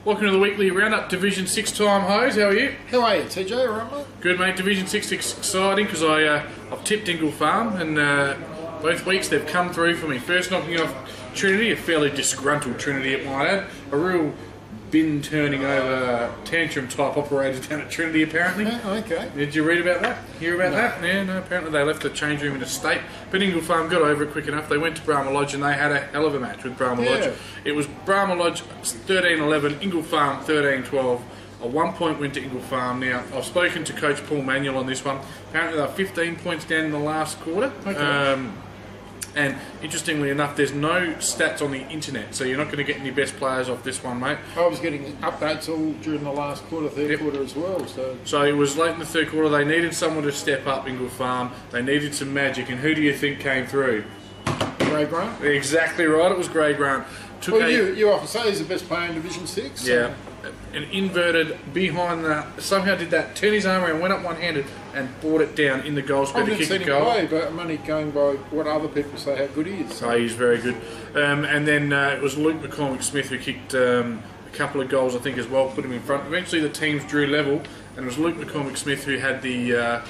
Welcome to the weekly roundup, Division 6 time, Hose. How are you? How are you, TJ? All right, mate? Good, mate. Division 6 is exciting because I've tipped Dingle Farm and both weeks they've come through for me. First knocking off Trinity, a fairly disgruntled Trinity at might add. A real bin turning over tantrum type operator down at Trinity apparently. Okay. Did you read about that? Hear about that? Yeah, no, apparently they left the change room in a state. But Dingle Farm got over it quick enough. They went to Brahma Lodge and they had a hell of a match with Brahma Lodge. It was Brahma Lodge 13-11, Ingle Farm 13-12. A 1 point win to Ingle Farm. Now, I've spoken to Coach Paul Manuel on this one. Apparently they're 15 points down in the last quarter. Okay. And interestingly enough, there's no stats on the internet, so you're not going to get any best players off this one, mate. I was getting updates all during the last quarter, third quarter as well. So it was late in the third quarter. They needed someone to step up, Ingle Farm. They needed some magic, and who do you think came through? Gray Grant? Exactly right, it was Gray Grant. You often say he's the best player in Division 6. Yeah. An inverted behind the, somehow did that, turned his arm around, went up one-handed and brought it down in the goal square to kick the goal. Play, but I'm only going by what other people say how good he is. So he's very good. And then it was Luke McCormick-Smith who kicked a couple of goals, I think, as well, put him in front. Eventually the teams drew level, and it was Luke McCormick-Smith who had the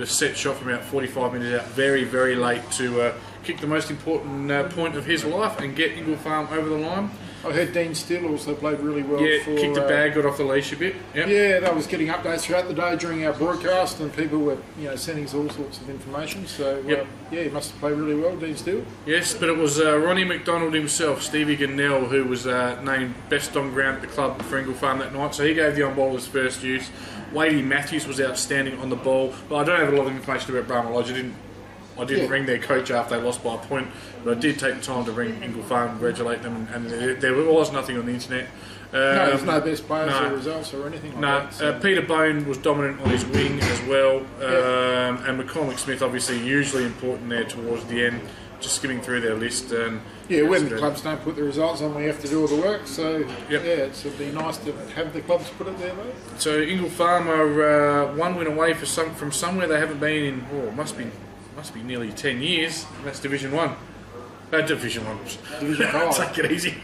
set shot from about 45 minutes out, very, very late to kick the most important point of his life and get Ingle Farm over the line. I heard Dean Steele also played really well. Yeah, kicked the bag, got off the leash a bit. Yep. Yeah, that was getting updates throughout the day during our broadcast, and people were, sending us all sorts of information. So he must have played really well, Dean Steele. Yes, but it was Ronnie McDonald himself, Stevie Gannell, who was named best on ground at the club for Ingle Farm that night. So he gave the on ball his first use. Wadey Matthews was outstanding on the ball. Well, I don't have a lot of information about Brahma Lodge. I didn't ring their coach after they lost by a point, but I did take the time to ring Ingle Farm and congratulate them, and there was nothing on the internet. No, there's no best players or results or anything like that. So. Peter Bone was dominant on his wing as well, and McCormick-Smith obviously hugely important there towards the end, just skimming through their list. And when the clubs don't put the results on, we have to do all the work, so it'd be nice to have the clubs put it there, though. So Ingle Farm are one win away from somewhere they haven't been in, must be nearly 10 years, and that's Division 1. Division 1. Division 5. Take it easy.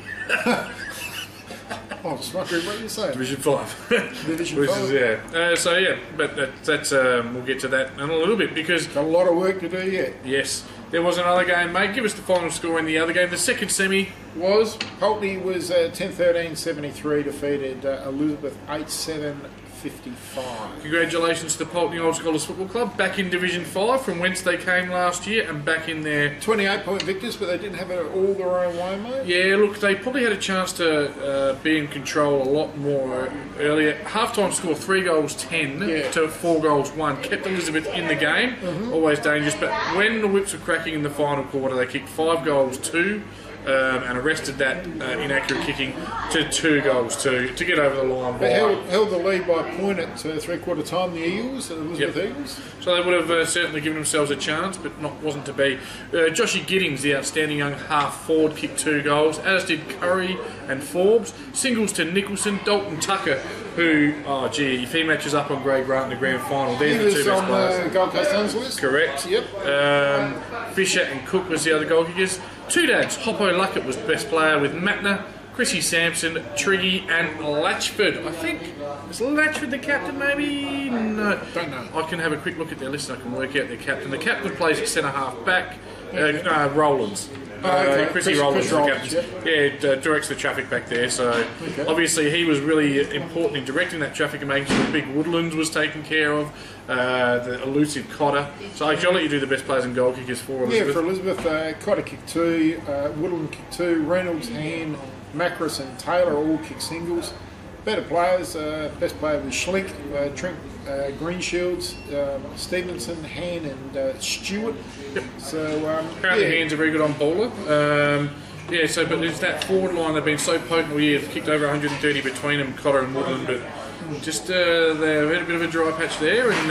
I'm just wondering what you're saying. Division 5. Division 5. But that's we'll get to that in a little bit because... Got a lot of work to do yet. Yes. There was another game, mate. Give us the final score in the other game. The second semi was... Pulteney was 10-13, 73, defeated Elizabeth 8-7. 55. Congratulations to the Pulteney Old Scholars Football Club, back in Division 5 from whence they came last year and back in there. 28-point victors, but they didn't have it all their own way, mate. Yeah, look, they probably had a chance to be in control a lot more earlier. Half-time score 3 goals 10 to 4 goals 1. Kept Elizabeth in the game, always dangerous, but when the whips were cracking in the final quarter, they kicked 5 goals 2. And arrested that inaccurate kicking to 2 goals to get over the line. They held the lead by a point at three-quarter time, the Eagles, the Elizabeth Eagles. So they would have certainly given themselves a chance, but wasn't to be. Joshy Giddings, the outstanding young half-forward, kicked 2 goals, as did Curry and Forbes. Singles to Nicholson, Dalton Tucker, who, if he matches up on Gray Grant in the grand final, they're the 2 best players. He was on the Gold Coast Suns list? Correct. Yep. Fisher and Cook was the other goal kickers. Two dads, Hoppo Luckett was best player with Matner, Chrissy Sampson, Triggy and Latchford. I think, is Latchford the captain maybe? No. Don't know. I can have a quick look at their list and I can work out their captain. The captain plays at centre-half back, Rowlands. Chrissy Rowlands, the captain. Directs the traffic back there. So obviously he was really important in directing that traffic and making sure the big Woodlands was taken care of. The elusive Cotter. So I'll let you do the best players and goal kickers for Elizabeth. Yeah, for Elizabeth, Cotter kicked 2, Woodland kicked 2, Reynolds, Han, Macris and Taylor all kicked singles. Better players, best player was Schlink, Trent Greenshields, Stevenson, Han and Stewart. Yep. So apparently Han's are very good on bowler. But there's that forward line. They've been so potent all year. They've kicked over 130 between them, Cotter and Woodland, but just they've had a bit of a dry patch there, and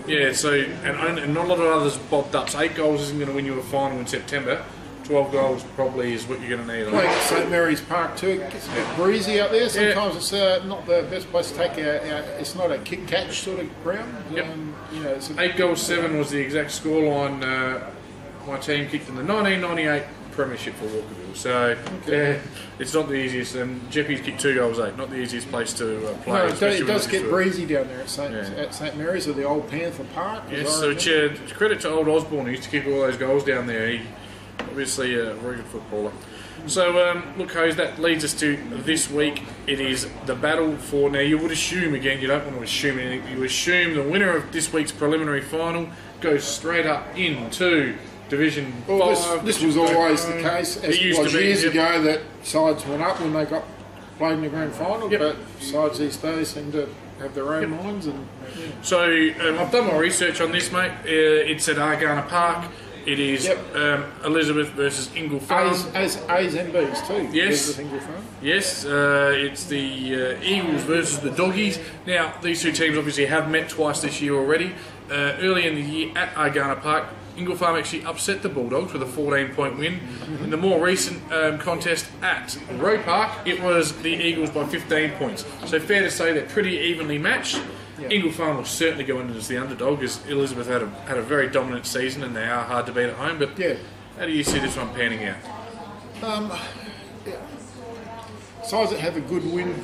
and not a lot of others bobbed up. So 8 goals isn't going to win you a final in September. 12 goals probably is what you're going to need. Playing at St Mary's Park too, it gets a bit breezy out there. Sometimes it's not the best place to take it's not a kick-catch sort of ground. Yep. 8 goals 7 was the exact scoreline my team kicked in the 1998 premiership for Walkerville. So it's not the easiest. And Jeppy's kicked 2 goals 8. Not the easiest place to play. No, it does get breezy down there at St Mary's or the old Panther Park. Yes, so credit to old Osborne, who used to kick all those goals down there. He obviously a very good footballer. So, look, Hose, that leads us to this week. It is the battle for... Now, you would assume, again, you don't want to assume anything, you assume the winner of this week's preliminary final goes straight up into Division 5. This was always the case. It used to be years ago that sides went up when they got played in the grand final, but sides these days seem to have their own minds. So, I've done my research on this, mate. It's at Argana Park. It is Elizabeth versus Ingle Farm. As A's and B's too. Yes. Ingle Farm. Yes, it's the Eagles versus the Doggies. Now, these two teams obviously have met twice this year already. Early in the year at Argana Park, Ingle Farm actually upset the Bulldogs with a 14-point win. In the more recent contest at Roe Park, it was the Eagles by 15 points. So fair to say they're pretty evenly matched. Ingle Farm will certainly go in as the underdog, as Elizabeth had a very dominant season and they are hard to beat at home. But how do you see this one panning out? Sides that have a good win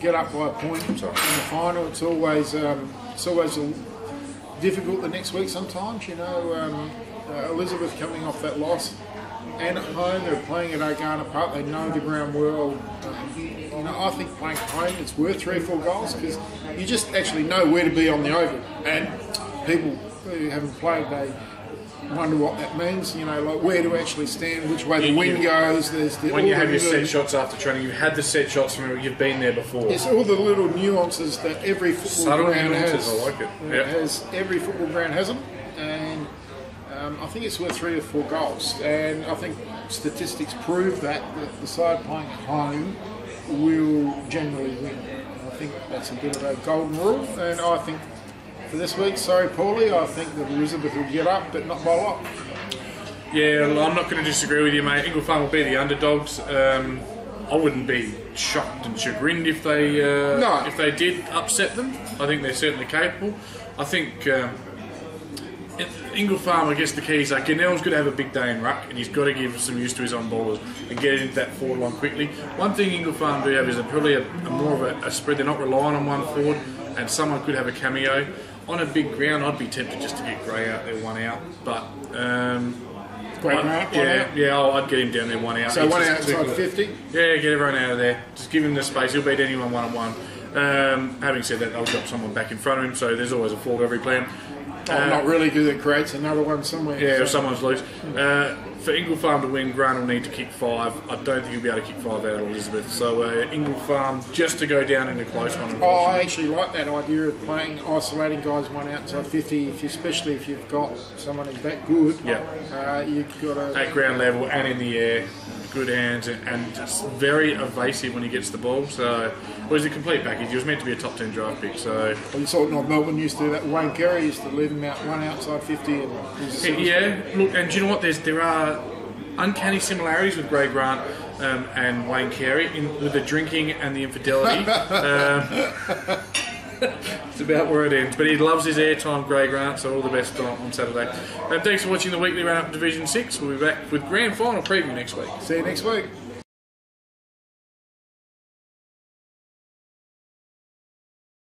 get up by a point in the final. It's always difficult the next week sometimes. Elizabeth coming off that loss and at home, they're playing at Argana Park. They know the ground well. I think playing at home, it's worth 3 or 4 goals because you just actually know where to be on the oval. And people who haven't played, they wonder what that means. Like where to actually stand, which way the wind goes. When you have your set shots after training, you've had the set shots from you've been there before. It's all the little nuances that every football ground has. I like it. Every football ground has them, and I think it's worth 3 or 4 goals. And I think statistics prove that the side playing at home will generally win. I think that's a bit of a golden rule, and I think for this week, sorry Paulie, I think that Elizabeth will get up, but not by a lot. Yeah, I'm not going to disagree with you, mate. Ingle Farm will be the underdogs. I wouldn't be shocked and chagrined if they did upset them. I think they're certainly capable. I think Ingle Farm, I guess the keys are Gannell's got to have a big day in ruck, and he's got to give some use to his on-ballers and get into that forward line quickly. One thing Ingle Farm do have is probably a more of a spread. They're not relying on one forward, and someone could have a cameo. On a big ground, I'd be tempted just to get Gray out there, 1 out. But I'd get him down there, 1 out. So 1 out inside 50? Yeah, get everyone out of there. Just give him the space. He'll beat anyone 1-on-1. Having said that, they'll drop someone back in front of him, so there's always a flaw to every plan. Not really, because it creates another one somewhere. Yeah, if someone's loose. For Ingle Farm to win, Grant will need to kick 5. I don't think he'll be able to kick 5 out of Elizabeth. So Ingle Farm just to go down in a close one. I actually like that idea of playing, isolating guys 1 out inside 50, especially if you've got someone who's that good. You've got to... At ground level and in the air. Good hands and just very evasive when he gets the ball. So it was a complete package. He was meant to be a top 10 draft pick. So you saw North Melbourne used to do that. Wayne Carey used to leave him out 1 outside 50. And look, and do you know what? There are uncanny similarities with Gray Grant and Wayne Carey with the drinking and the infidelity. It's about where it ends. But he loves his airtime, Gray Grant, so all the best on Saturday. Thanks for watching the weekly round-up Division 6. We'll be back with grand final preview next week. See you next week.